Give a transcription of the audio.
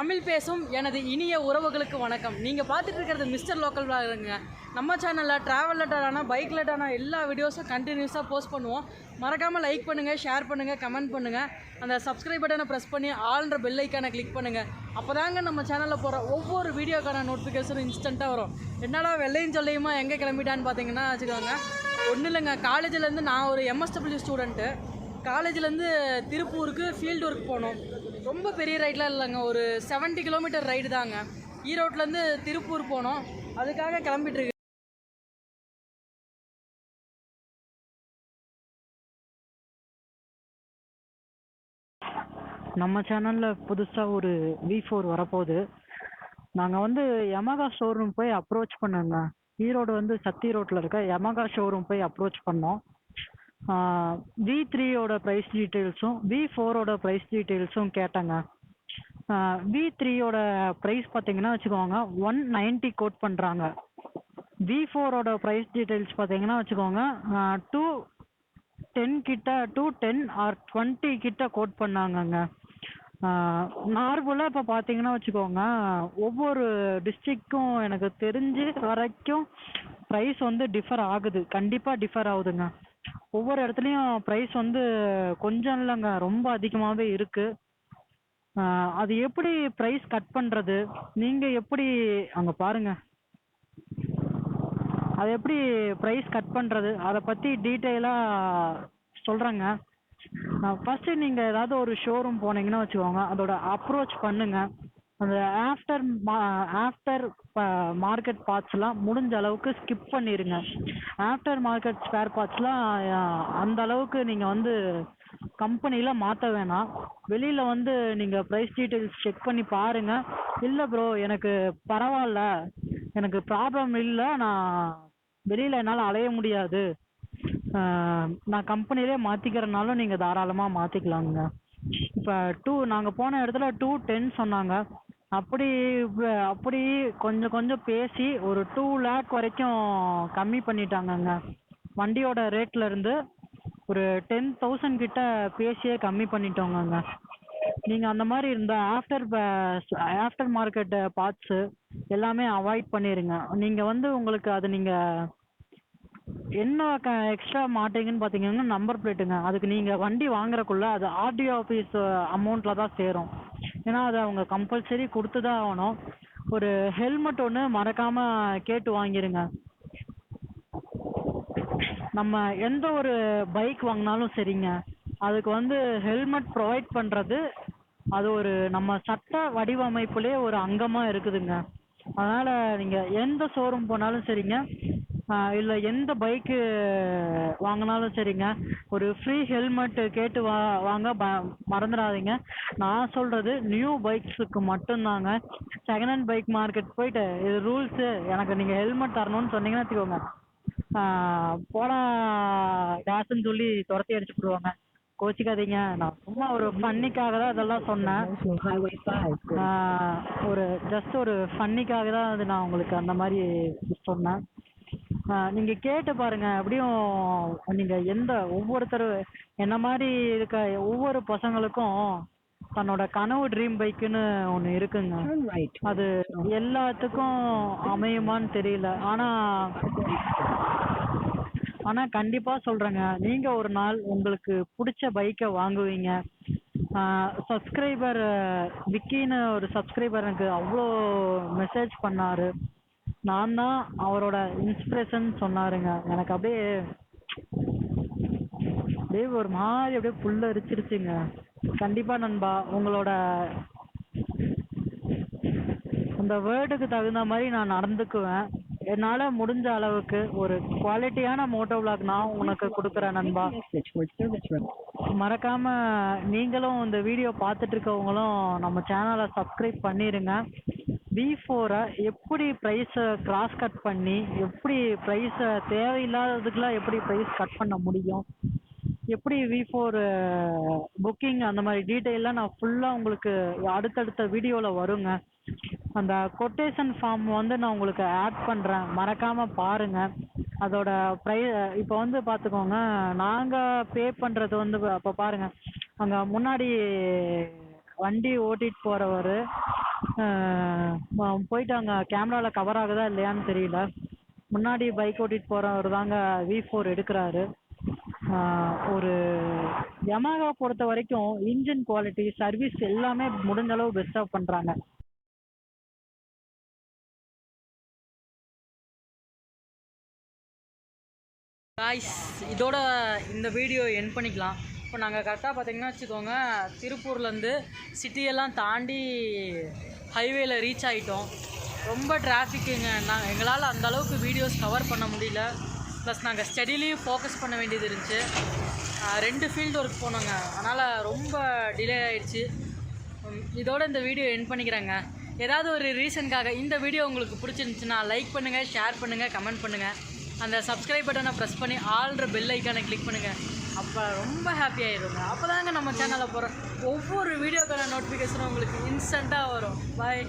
தமிழ் பேசும் எனது இனிய உறவுகளுக்கு வணக்கம். நீங்கள் பார்த்துட்டு இருக்கிறது மிஸ்டர் லோக்கல் விளாகுங்க. நம்ம சேனலில் ட்ராவல் லெட்டரான பைக் லெட்டரான எல்லா வீடியோஸும் கண்டினியூஸாக போஸ்ட் பண்ணுவோம். மறக்காமல் லைக் பண்ணுங்கள், ஷேர் பண்ணுங்கள், கமெண்ட் பண்ணுங்கள். அந்த சப்ஸ்கிரைப் பட்டனை ப்ரெஸ் பண்ணி ஆல்ன்ற பெல் ஐக்கானை கிளிக் பண்ணுங்கள். அப்போ தாங்க நம்ம சேனலில் போகிற ஒவ்வொரு வீடியோக்கான நோட்டிஃபிகேஷனும் இன்ஸ்டண்ட்டாக வரும். என்னடா வெள்ளையும் சொல்லியுமா எங்கே கிளம்பிட்டான்னு பார்த்தீங்கன்னா வச்சுக்கோங்க, ஒன்றும் இல்லைங்க. காலேஜிலேருந்து நான் ஒரு MSW ஸ்டூடெண்ட்டு. காலேஜிலேருந்து திருப்பூருக்கு ஃபீல்டு ஒர்க் போனோம். ரொம்ப பெரிய ரைடெலாம் இல்லைங்க, ஒரு 70 கிலோமீட்டர் ரைடு தாங்க. ஈரோட்லேருந்து திருப்பூர் போனோம், அதுக்காக கிளம்பிட்டுருக்கு. நம்ம சேனலில் புதுசாக ஒரு V4 வரப்போகுது. நாங்கள் வந்து யமகா ஷோரூம் போய் அப்ரோச் பண்ணோங்க. ஈரோடு வந்து சக்தி ரோட்டில் இருக்க யமகா ஷோரூம் போய் அப்ரோச் பண்ணோம். V3யோட ப்ரைஸ் டீட்டெயில்ஸும் V4ஓட ப்ரைஸ் டீட்டெயில்ஸும் கேட்டேங்க. V3யோட ப்ரைஸ் பார்த்தீங்கன்னா வச்சுக்கோங்க 190 கோட் பண்ணுறாங்க. V4ஓட ப்ரைஸ் டீட்டெயில்ஸ் பார்த்தீங்கன்னா வச்சுக்கோங்க 210 கிட்ட 210 ஆர் 20 கிட்ட கோட் பண்ணாங்கங்க. நார்மலாக இப்போ பார்த்தீங்கன்னா வச்சுக்கோங்க, ஒவ்வொரு டிஸ்ட்ரிக்டும் எனக்கு தெரிஞ்சு வரைக்கும் ப்ரைஸ் வந்து டிஃபர் ஆகுது, கண்டிப்பாக டிஃபர் ஆகுதுங்க. ஒவ்வொரு இடத்துலையும் ப்ரைஸ் வந்து கொஞ்சம் இல்லைங்க, ரொம்ப அதிகமாகவே இருக்குது. அது எப்படி ப்ரைஸ் கட் பண்ணுறது, நீங்கள் எப்படி அங்கே பாருங்கள், அது எப்படி ப்ரைஸ் கட் பண்ணுறது அதை பற்றி டீட்டெயிலாக சொல்கிறேங்க. ஃபஸ்ட்டு நீங்கள் ஏதாவது ஒரு ஷோரூம் போனீங்கன்னா வச்சுக்கோங்க, அதோட அப்ரோச் பண்ணுங்கள். அந்த ஆஃப்டர் மார்க்கெட் பார்ட்ஸ்லாம் முடிஞ்ச அளவுக்கு ஸ்கிப் பண்ணிடுங்க. ஆஃப்டர் மார்க்கெட் ஸ்பேர் பார்ட்ஸ்லாம் அந்த அளவுக்கு நீங்கள் வந்து கம்பெனியில் மாற்ற வேணாம். வெளியில் வந்து நீங்கள் ப்ரைஸ் டீட்டெயில்ஸ் செக் பண்ணி பாருங்கள். இல்லை ப்ரோ எனக்கு பரவாயில்ல, எனக்கு ப்ராப்ளம் இல்லை, நான் வெளியில் என்னால் அலைய முடியாது, நான் கம்பெனிலே மாற்றிக்கிறனாலும் நீங்கள் தாராளமாக மாற்றிக்கலாங்க. இப்போ நாங்கள் போன இடத்துல 210 சொன்னாங்க. அப்படி கொஞ்சம் கொஞ்சம் பேசி ஒரு 2 லேக் வரைக்கும் கம்மி பண்ணிட்டாங்கங்க. வண்டியோட ரேட்ல இருந்து ஒரு 10,000 கிட்ட பேசியே கம்மி பண்ணிட்டோங்கங்க. நீங்கள் அந்த மாதிரி இருந்தால் ஆஃப்டர் மார்க்கெட் பார்ட்ஸு எல்லாமே அவாய்ட் பண்ணிடுங்க. நீங்கள் வந்து உங்களுக்கு அது நீங்கள் என்ன எக்ஸ்ட்ரா மாட்டீங்கன்னு பார்த்தீங்கன்னா நம்பர் பிளேட்டுங்க. அதுக்கு நீங்கள் வண்டி வாங்குறக்குள்ள அது RDO ஆஃபீஸ் அமௌண்ட்டில் தான் சேரும். ஏன்னா அதை அவங்க கம்பல்சரி கொடுத்து தான் ஆகணும். ஒரு ஹெல்மெட் ஒன்று மறக்காமல் கேட்டு வாங்கிடுங்க. நம்ம எந்த ஒரு பைக் வாங்கினாலும் சரிங்க, அதுக்கு வந்து ஹெல்மெட் ப்ரொவைட் பண்ணுறது அது ஒரு நம்ம சட்ட வடிவமைப்புலேயே ஒரு அங்கமாக இருக்குதுங்க. அதனால் நீங்கள் எந்த ஷோரூம் போனாலும் சரிங்க, இல்லை எந்த பைக்கு வாங்கினாலும் சரிங்க, ஒரு ஃப்ரீ ஹெல்மெட் கேட்டு வாங்க மறந்துடாதீங்க. நான் சொல்கிறது நியூ பைக்ஸுக்கு மட்டும்தாங்க. செகண்ட் ஹேண்ட் பைக் மார்க்கெட் போயிட்டு இது ரூல்ஸு, எனக்கு நீங்கள் ஹெல்மெட் தரணும்னு சொன்னீங்கன்னா வச்சுக்கோங்க, போடா டேஷுன்னு சொல்லி துரத்தி அடிச்சு போடுவாங்க. கோச்சிக்காதீங்க, நான் சும்மா ஒரு ஃபன்னிக்காக தான் இதெல்லாம் சொன்னேன். ஒரு ஜஸ்ட் ஒரு ஃபன்னிக்காக தான் அது நான் உங்களுக்கு அந்த மாதிரி சொன்னேன். நீங்கள் கேட்டு பாருங்கள். எப்படியும் நீங்கள் ஒவ்வொருத்தர் என்ன மாதிரி இருக்க ஒவ்வொரு பசங்களுக்கும் தன்னோட கனவு ட்ரீம் பைக்குன்னு ஒன்று இருக்குங்க. அது எல்லாத்துக்கும் அமையுமான்னு தெரியல, ஆனால் கண்டிப்பாக சொல்கிறேங்க, நீங்கள் ஒரு நாள் உங்களுக்கு பிடிச்ச பைக்கை வாங்குவீங்க. சப்ஸ்கிரைபர் விக்கின்னு ஒரு சப்ஸ்கிரைபர் எனக்கு அவ்வளோ மெசேஜ் பண்ணார். நான் தான் அவரோட இன்ஸ்பிரேஷன் சொன்னாருங்க. எனக்கு அப்படியே ஒரு மாதிரி அப்படியே புல்லரிச்சிருச்சுங்க. கண்டிப்பாக நண்பா, உங்களோட அந்த வேர்டுக்கு தகுந்த மாதிரி நான் நடந்துக்குவேன். என்னால் முடிஞ்ச அளவுக்கு ஒரு குவாலிட்டியான மோட்டோ விளாக் நான் உனக்கு கொடுக்குறேன் நண்பா. மறக்காமல் நீங்களும் இந்த வீடியோ பார்த்துட்டு இருக்கவங்களும் நம்ம சேனலை சப்ஸ்கிரைப் பண்ணிடுங்க. V4-ஐ எப்படி ப்ரைஸை கிராஸ் கட் பண்ணி எப்படி ப்ரைஸை தேவையில்லாததுக்கெலாம் எப்படி ப்ரைஸ் கட் பண்ண முடியும், எப்படி V4 புக்கிங் அந்த மாதிரி டீட்டெயிலாம் நான் ஃபுல்லாக உங்களுக்கு அடுத்தடுத்த வீடியோவில் வருங்க. அந்த கொட்டேஷன் ஃபார்ம் வந்து நான் உங்களுக்கு ஆட் பண்ணுறேன், மறக்காமல் பாருங்கள். அதோட இப்போ வந்து பார்த்துக்கோங்க, நாங்கள் பே பண்ணுறது வந்து அப்போ பாருங்கள், அங்கே முன்னாடி வண்டி ஓட்டிட்டு போகிறவர் போயிட்டு அங்கே கேமராவில் கவர் ஆகுதா இல்லையான்னு தெரியல. முன்னாடி பைக் ஓட்டிட்டு போகிறவர் தாங்க V4 எடுக்கிறாரு. ஒரு யமாகா பொறுத்த வரைக்கும் இன்ஜின் குவாலிட்டி, சர்வீஸ் எல்லாமே முடிஞ்ச அளவு பெஸ்ட்டாக பண்ணுறாங்க. காய்ஸ், இதோட இந்த வீடியோ என் பண்ணிக்கலாம். இப்போ நாங்கள் கரெக்டாக பார்த்தீங்கன்னா வச்சுக்கோங்க, திருப்பூர்லேருந்து சிட்டியெல்லாம் தாண்டி ஹைவேல ரீச் ஆகிட்டோம். ரொம்ப டிராஃபிக்குங்க. எங்களால் அந்த அளவுக்கு வீடியோஸ் கவர் பண்ண முடியல. ப்ளஸ் நாங்கள் ஸ்டடிலையும் ஃபோக்கஸ் பண்ண வேண்டியது இருந்துச்சு. 2 ஃபீல்டு ஒர்க் போனோங்க, அதனால் ரொம்ப டிலே ஆகிடுச்சு. இதோட இந்த வீடியோ என் பண்ணிக்கிறேங்க. ஏதாவது ஒரு ரீசனுக்காக இந்த வீடியோ உங்களுக்கு பிடிச்சிருந்துச்சுன்னா லைக் பண்ணுங்கள், ஷேர் பண்ணுங்கள், கமெண்ட் பண்ணுங்கள். அந்த சப்ஸ்கிரைப் பட்டனை ப்ரெஸ் பண்ணி ஆல்ற பெல் ஐக்கானை கிளிக் பண்ணுங்கள். அப்போ ரொம்ப ஹாப்பி ஆகிடுங்க. அப்போ தாங்க நம்ம சேனலில் போகிற ஒவ்வொரு வீடியோக்கான நோட்டிஃபிகேஷனும் உங்களுக்கு இன்ஸ்டண்ட்டாக வரும். பாய்.